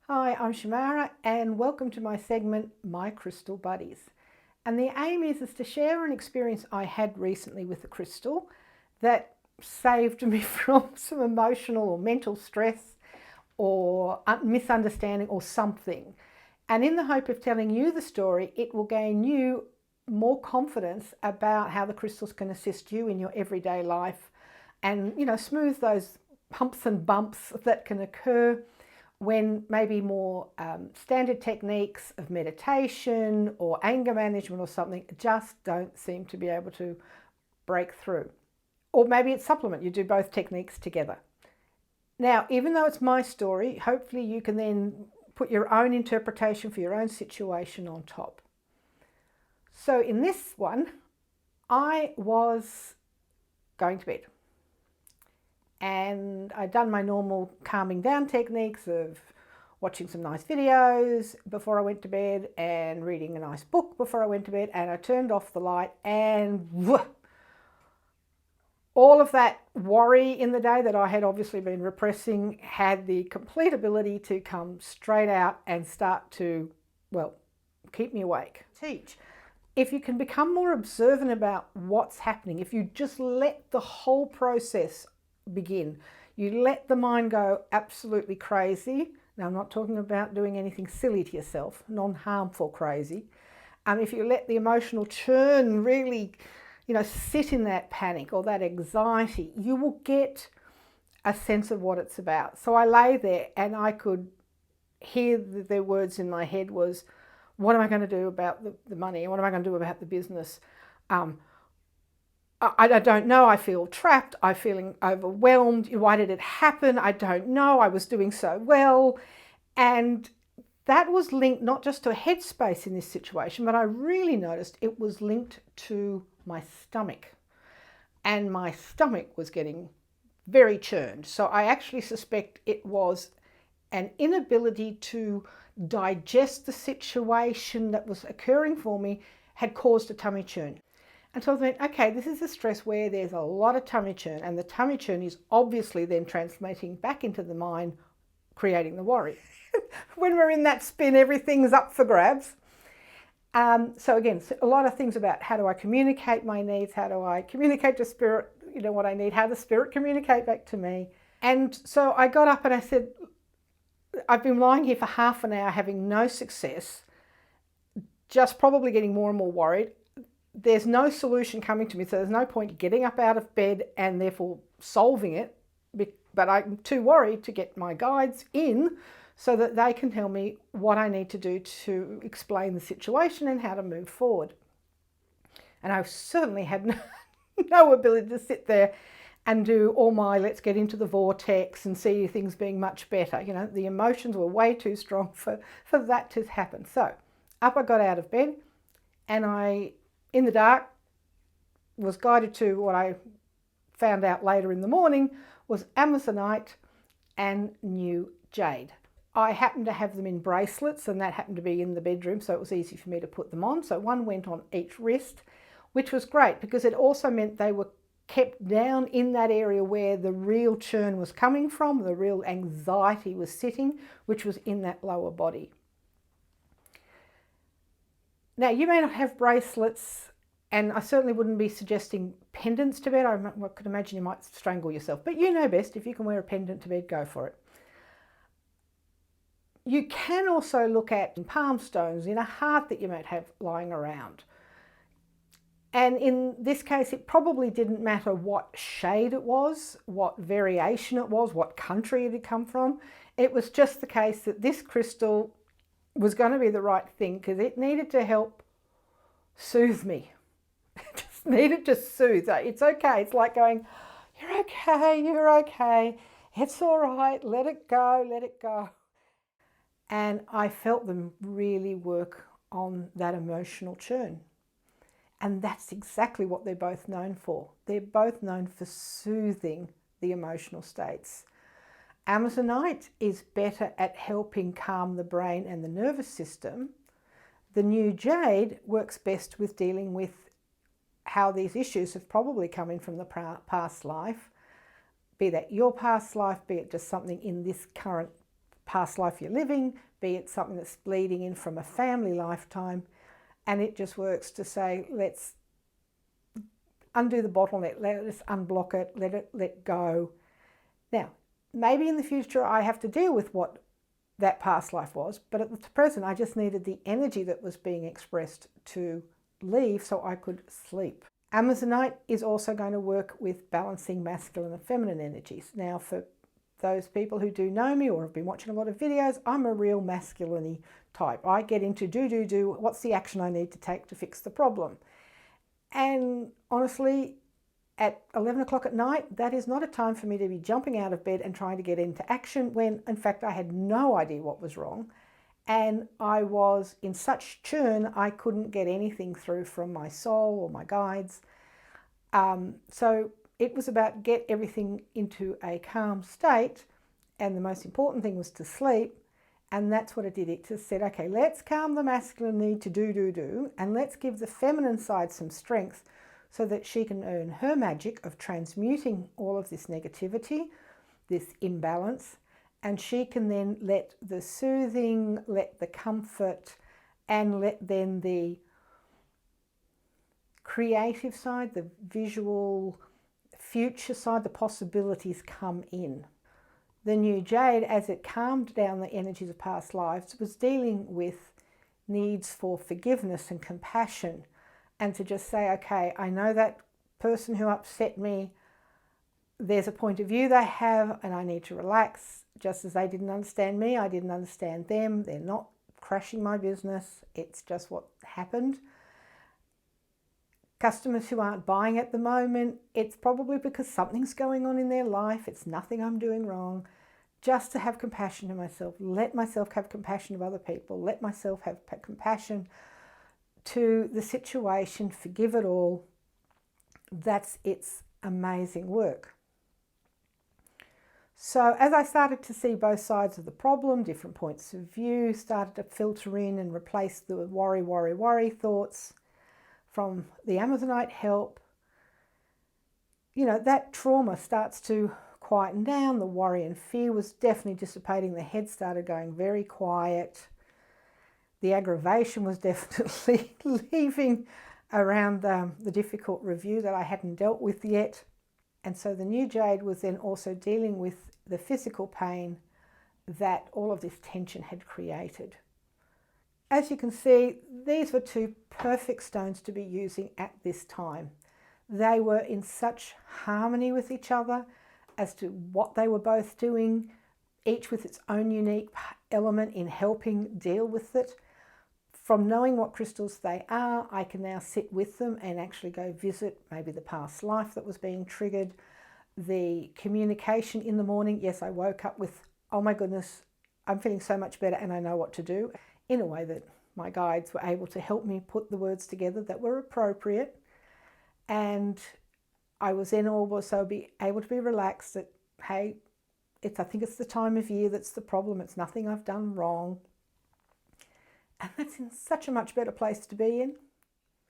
Hi, I'm Shamara and welcome to my segment, My Crystal Buddies. And the aim is to share an experience I had recently with a crystal that saved me from some emotional or mental stress or misunderstanding or something. And in the hope of telling you the story, it will gain you more confidence about how the crystals can assist you in your everyday life and, smooth those humps and bumps that can occur when maybe more standard techniques of meditation or anger management or something just don't seem to be able to break through. Or maybe it's supplement, you do both techniques together. Now, even though it's my story, hopefully you can then put your own interpretation for your own situation on top. So in this one, I was going to bed. And I'd done my normal calming down techniques of watching some nice videos before I went to bed and reading a nice book before I went to bed, and I turned off the light and all of that worry in the day that I had obviously been repressing had the complete ability to come straight out and start to, keep me awake. Teach. If you can become more observant about what's happening, if you just let the whole process begin, you let the mind go absolutely crazy. Now, I'm not talking about doing anything silly to yourself, non-harmful crazy. If you let the emotional churn really, sit in that panic or that anxiety, you will get a sense of what it's about. So I lay there and I could hear the words in my head was, what am I going to do about the money? What am I going to do about the business? I don't know. I feel trapped. I'm feeling overwhelmed. Why did it happen? I don't know. I was doing so well. And that was linked not just to a headspace in this situation, but I really noticed it was linked to my stomach. And my stomach was getting very churned. So I actually suspect it was an inability to digest the situation that was occurring for me had caused a tummy churn. And so I thought, okay, this is a stress where there's a lot of tummy churn, and the tummy churn is obviously then translating back into the mind, creating the worry. When we're in that spin, everything's up for grabs. So again, a lot of things about how do I communicate my needs, how do I communicate to spirit, what I need, how does spirit communicate back to me. And so I got up and I said, I've been lying here for half an hour having no success, just probably getting more and more worried. There's no solution coming to me, so there's no point getting up out of bed and therefore solving it, but I'm too worried to get my guides in so that they can tell me what I need to do to explain the situation and how to move forward. And I certainly had no ability to sit there and do all my let's get into the vortex and see things being much better. The emotions were way too strong for that to happen. So up I got out of bed and I, in the dark, was guided to what I found out later in the morning was Amazonite and new jade. I happened to have them in bracelets, and that happened to be in the bedroom, so it was easy for me to put them on. So one went on each wrist, which was great because it also meant they were kept down in that area where the real churn was coming from, the real anxiety was sitting, which was in that lower body. Now, you may not have bracelets, and I certainly wouldn't be suggesting pendants to bed. I could imagine you might strangle yourself, but you know best. If you can wear a pendant to bed, go for it. You can also look at palm stones in a heart that you might have lying around. And in this case, it probably didn't matter what shade it was, what variation it was, what country it had come from. It was just the case that this crystal was going to be the right thing because it needed to help soothe me. It just needed to soothe. It's okay. It's like going, you're okay, you're okay. It's all right. Let it go, let it go. And I felt them really work on that emotional churn. And that's exactly what they're both known for. They're both known for soothing the emotional states. Amazonite is better at helping calm the brain and the nervous system. The new jade works best with dealing with how these issues have probably come in from the past life, be that your past life, be it just something in this current past life you're living, be it something that's bleeding in from a family lifetime. And it just works to say, let's undo the bottleneck, let us unblock it, let go. Now, maybe in the future I have to deal with what that past life was, but at the present I just needed the energy that was being expressed to leave so I could sleep. Amazonite is also going to work with balancing masculine and feminine energies. Now, for those people who do know me or have been watching a lot of videos, I'm a real masculine type. I get into do, what's the action I need to take to fix the problem? And honestly, at 11 o'clock at night, that is not a time for me to be jumping out of bed and trying to get into action when, in fact, I had no idea what was wrong. And I was in such churn, I couldn't get anything through from my soul or my guides. So it was about get everything into a calm state. And the most important thing was to sleep. And that's what it did. It just said, okay, let's calm the masculine need to do, and let's give the feminine side some strength so that she can earn her magic of transmuting all of this negativity, this imbalance, and she can then let the soothing, let the comfort, and let then the creative side, the visual future side, the possibilities come in. The new jade, as it calmed down the energies of past lives, was dealing with needs for forgiveness and compassion, and to just say, okay, I know that person who upset me, there's a point of view they have, and I need to relax. Just as they didn't understand me, I didn't understand them. They're not crashing my business. It's just what happened. Customers who aren't buying at the moment, it's probably because something's going on in their life. It's nothing I'm doing wrong. Just to have compassion to myself, let myself have compassion of other people, let myself have compassion to the situation, forgive it all. That's its amazing work. So as I started to see both sides of the problem, different points of view, started to filter in and replace the worry thoughts from the Amazonite help, that trauma starts to quieten down. The worry and fear was definitely dissipating. The head started going very quiet. The aggravation was definitely leaving around the difficult review that I hadn't dealt with yet. And so the new jade was then also dealing with the physical pain that all of this tension had created. As you can see, these were two perfect stones to be using at this time. They were in such harmony with each other as to what they were both doing, each with its own unique element in helping deal with it. From knowing what crystals they are, I can now sit with them and actually go visit maybe the past life that was being triggered. The communication in the morning, yes, I woke up with, oh my goodness, I'm feeling so much better and I know what to do, in a way that my guides were able to help me put the words together that were appropriate. And I was then also able to be relaxed that, hey, I think it's the time of year that's the problem. It's nothing I've done wrong. And that's in such a much better place to be in.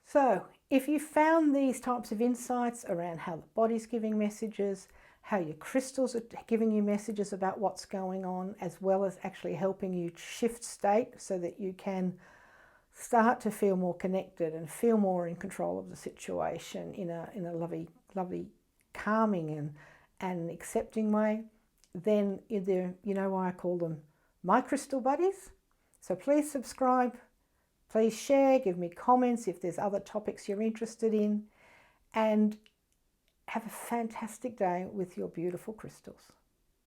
So if you found these types of insights around how the body's giving messages, how your crystals are giving you messages about what's going on, as well as actually helping you shift state so that you can start to feel more connected and feel more in control of the situation in a lovely, calming and accepting way, then you know why I call them my crystal buddies. So please subscribe, please share, give me comments if there's other topics you're interested in, and have a fantastic day with your beautiful crystals.